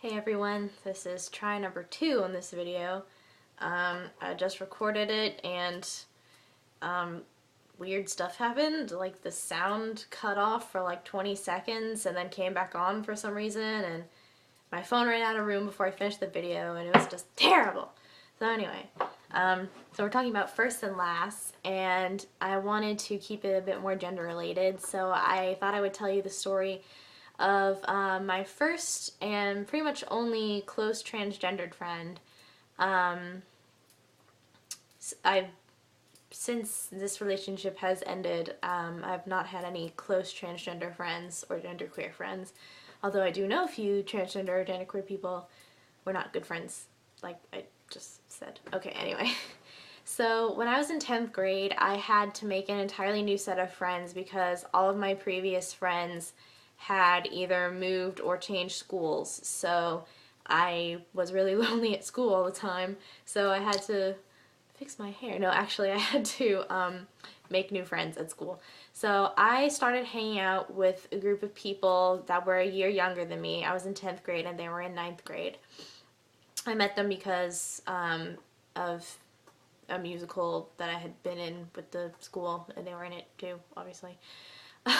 Hey everyone, this is try number 2 on this video. I just recorded it and weird stuff happened. Like the sound cut off for like 20 seconds and then came back on for some reason, and my phone ran out of room before I finished the video and it was just terrible. So anyway, so we're talking about first and last, and I wanted to keep it a bit more gender related, so I thought I would tell you the story of my first and pretty much only close transgendered friend. I've Since this relationship has ended, I've not had any close transgender friends or genderqueer friends. Although I do know a few transgender or genderqueer people. We're not good friends, like I just said. Okay, anyway. So when I was in 10th grade, I had to make an entirely new set of friends because all of my previous friends had either moved or changed schools. So I was really lonely at school all the time. So I had to fix my hair. No, actually I had to make new friends at school. So I started hanging out with a group of people that were a year younger than me. I was in 10th grade and they were in 9th grade. I met them because of a musical that I had been in with the school, and they were in it too, obviously.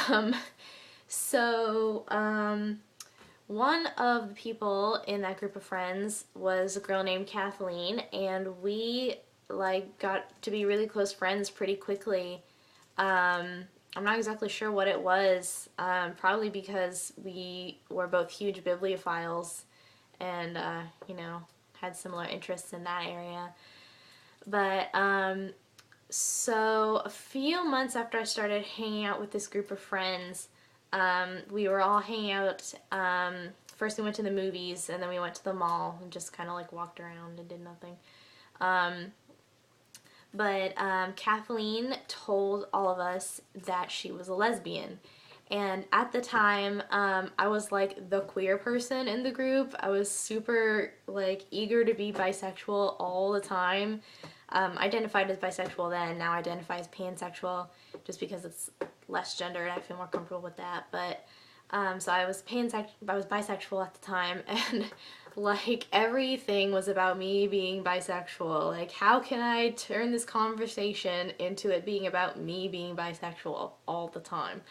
Um, so one of the people in that group of friends was a girl named Kathleen, and we got to be really close friends pretty quickly. I'm not exactly sure what it was. Probably because we were both huge bibliophiles and had similar interests in that area. But so a few months after I started hanging out with this group of friends, we were all hanging out. First we went to the movies, and then we went to the mall and just kind of like walked around and did nothing. But Kathleen told all of us that she was a lesbian. And at the time, I was like the queer person in the group. I was super like eager to be bisexual all the time. Identified as bisexual then, now identify as pansexual just because it's less gender and I feel more comfortable with that. But so I was bisexual at the time, and like everything was about me being bisexual. Like, how can I turn this conversation into it being about me being bisexual all the time?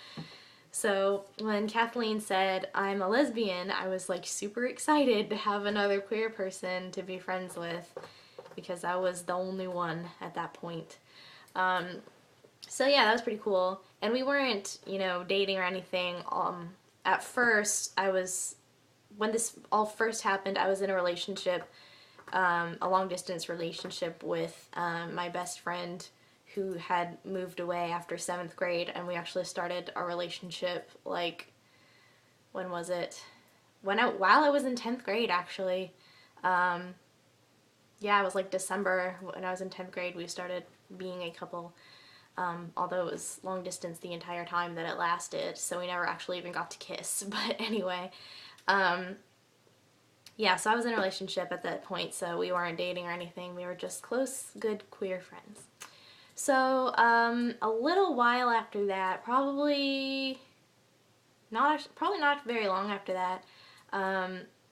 So when Kathleen said I'm a lesbian, I was like super excited to have another queer person to be friends with, because I was the only one at that point. So yeah, that was pretty cool. And we weren't, dating or anything. At first, when this all first happened, I was in a relationship, a long distance relationship with my best friend who had moved away after 7th grade, and we actually started our relationship like, when was it? While I was in 10th grade, actually. Yeah, it was like December when I was in 10th grade we started being a couple, although it was long distance the entire time that it lasted, so we never actually even got to kiss. But anyway, yeah, so I was in a relationship at that point, so we weren't dating or anything. We were just close, good queer friends. So a little while after that, probably not very long after that,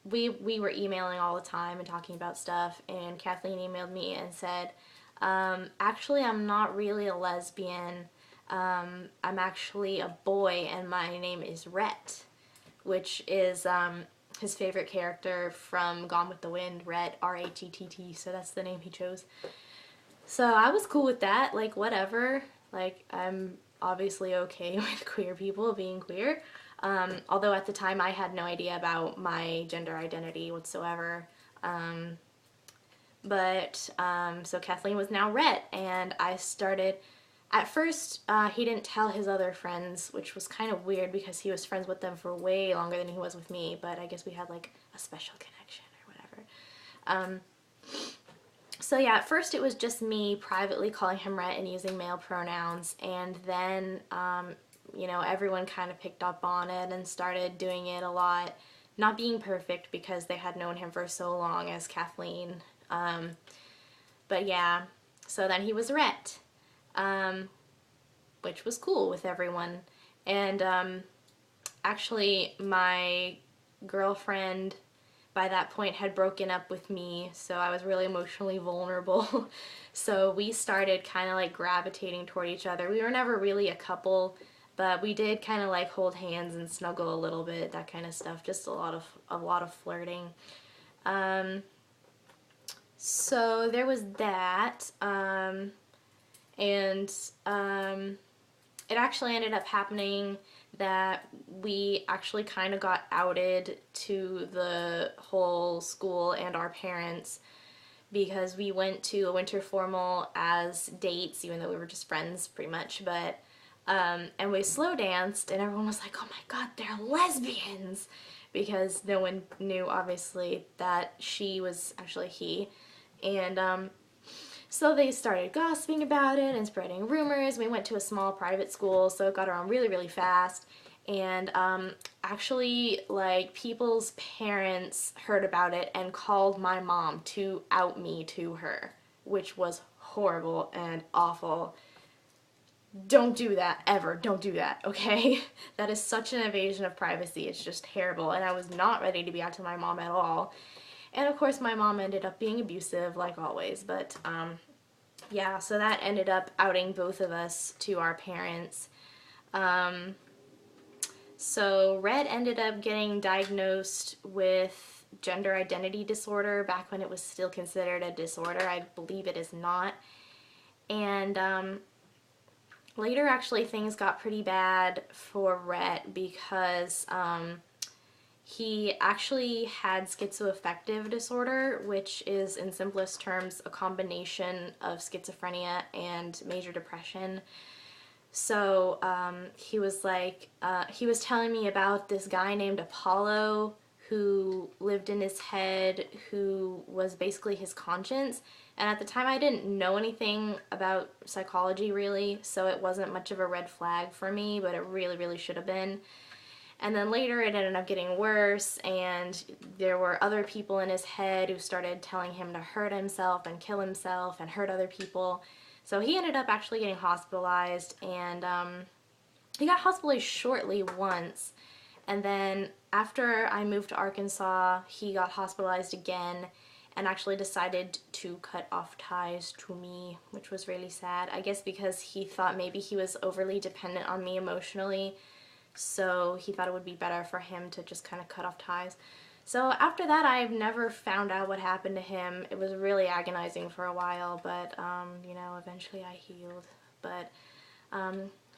we were emailing all the time and talking about stuff, and Kathleen emailed me and said, actually, I'm not really a lesbian. I'm actually a boy, and my name is Rhett, which is his favorite character from Gone with the Wind, Rhett, R-H-E-T-T, so that's the name he chose. So I was cool with that, like, whatever. Like, I'm obviously okay with queer people being queer. Although at the time I had no idea about my gender identity whatsoever. So Kathleen was now Rhett, and I started, at first he didn't tell his other friends, which was kind of weird because he was friends with them for way longer than he was with me, but I guess we had like a special connection or whatever. So yeah, at first it was just me privately calling him Rhett and using male pronouns, and then everyone kind of picked up on it and started doing it a lot. Not being perfect because they had known him for so long as Kathleen. But yeah, so then he was Rhett, which was cool with everyone. And actually my girlfriend, by that point had broken up with me, so I was really emotionally vulnerable. So we started kind of like gravitating toward each other. We were never really a couple, but we did kind of like hold hands and snuggle a little bit, that kind of stuff. Just a lot of flirting. So there was that, and it actually ended up happening that we actually kind of got outed to the whole school and our parents because we went to a winter formal as dates, even though we were just friends pretty much. But and we slow danced, and everyone was like, "Oh my God, they're lesbians," because no one knew obviously that she was actually he, and so they started gossiping about it and spreading rumors. We went to a small private school, so it got around really, really fast. And actually, like, people's parents heard about it and called my mom to out me to her, which was horrible and awful. Don't do that, ever. Don't do that, okay? That is such an invasion of privacy. It's just terrible. And I was not ready to be out to my mom at all. And of course, my mom ended up being abusive, like always. But yeah, so that ended up outing both of us to our parents. So Red ended up getting diagnosed with gender identity disorder back when it was still considered a disorder. I believe it is not. And later, actually, things got pretty bad for Rhett because he actually had schizoaffective disorder, which is, in simplest terms, a combination of schizophrenia and major depression. So he was like, he was telling me about this guy named Apollo who lived in his head, who was basically his conscience. And at the time, I didn't know anything about psychology, really, so it wasn't much of a red flag for me, but it really, really should have been. And then later, it ended up getting worse, and there were other people in his head who started telling him to hurt himself and kill himself and hurt other people. So he ended up actually getting hospitalized, and he got hospitalized shortly once. And then after I moved to Arkansas, he got hospitalized again and actually decided to cut off ties to me, which was really sad. I guess because he thought maybe he was overly dependent on me emotionally, so he thought it would be better for him to just kind of cut off ties. So after that, I've never found out what happened to him. It was really agonizing for a while, but, you know, eventually I healed. But,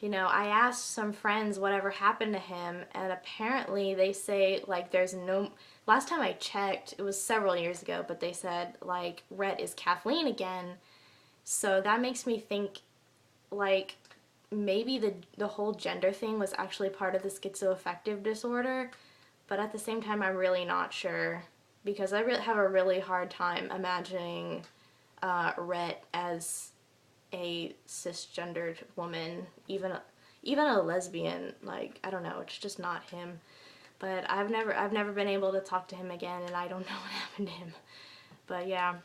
you know, I asked some friends whatever happened to him, and apparently they say, like, there's no... Last time I checked, it was several years ago, but they said, like, Rhett is Kathleen again. So that makes me think, like, maybe the whole gender thing was actually part of the schizoaffective disorder. But at the same time, I'm really not sure, because I really have a really hard time imagining Rhett as a cisgendered woman, even a lesbian. Like, I don't know, it's just not him. But I've never been able to talk to him again, and I don't know what happened to him. But yeah.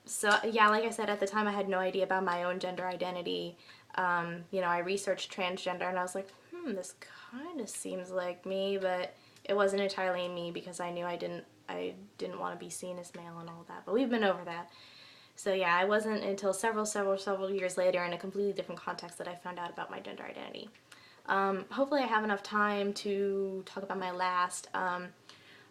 So yeah, like I said, at the time I had no idea about my own gender identity. You know, I researched transgender, and I was like, this kind of seems like me, but it wasn't entirely me because I knew I didn't want to be seen as male and all that. But we've been over that. So yeah, it wasn't until several years later in a completely different context that I found out about my gender identity. Hopefully I have enough time to talk about my last.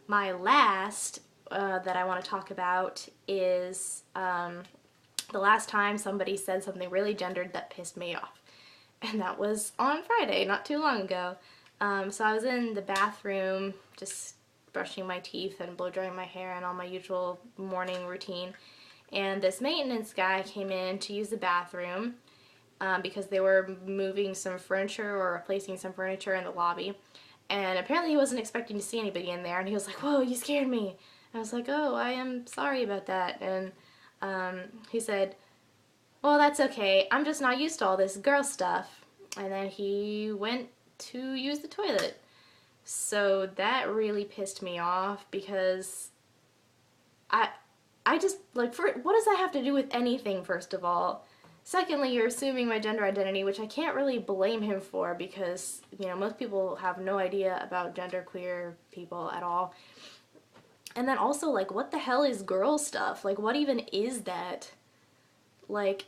My last that I want to talk about is the last time somebody said something really gendered that pissed me off. And that was on Friday, not too long ago. So I was in the bathroom just brushing my teeth and blow drying my hair and all my usual morning routine. And this maintenance guy came in to use the bathroom because they were moving some furniture or replacing some furniture in the lobby. And apparently he wasn't expecting to see anybody in there, and he was like, "Whoa, you scared me." And I was like, "Oh, I am sorry about that." And he said, "Well, that's okay. I'm just not used to all this girl stuff." And then he went to use the toilet. So that really pissed me off because I just, like, what does that have to do with anything, first of all? Secondly, you're assuming my gender identity, which I can't really blame him for because, you know, most people have no idea about genderqueer people at all. And then also, like, what the hell is girl stuff? Like, what even is that? Like,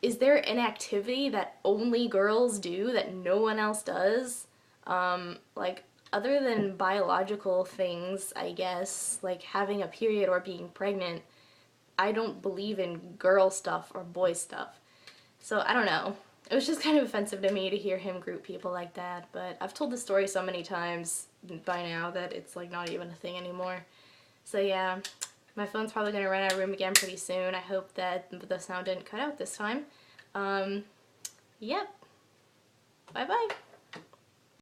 is there an activity that only girls do that no one else does? Like, other than biological things, I guess, like having a period or being pregnant, I don't believe in girl stuff or boy stuff. So, I don't know. It was just kind of offensive to me to hear him group people like that, but I've told the story so many times by now that it's like not even a thing anymore. So yeah, my phone's probably going to run out of room again pretty soon. I hope that the sound didn't cut out this time. Yep. Bye-bye.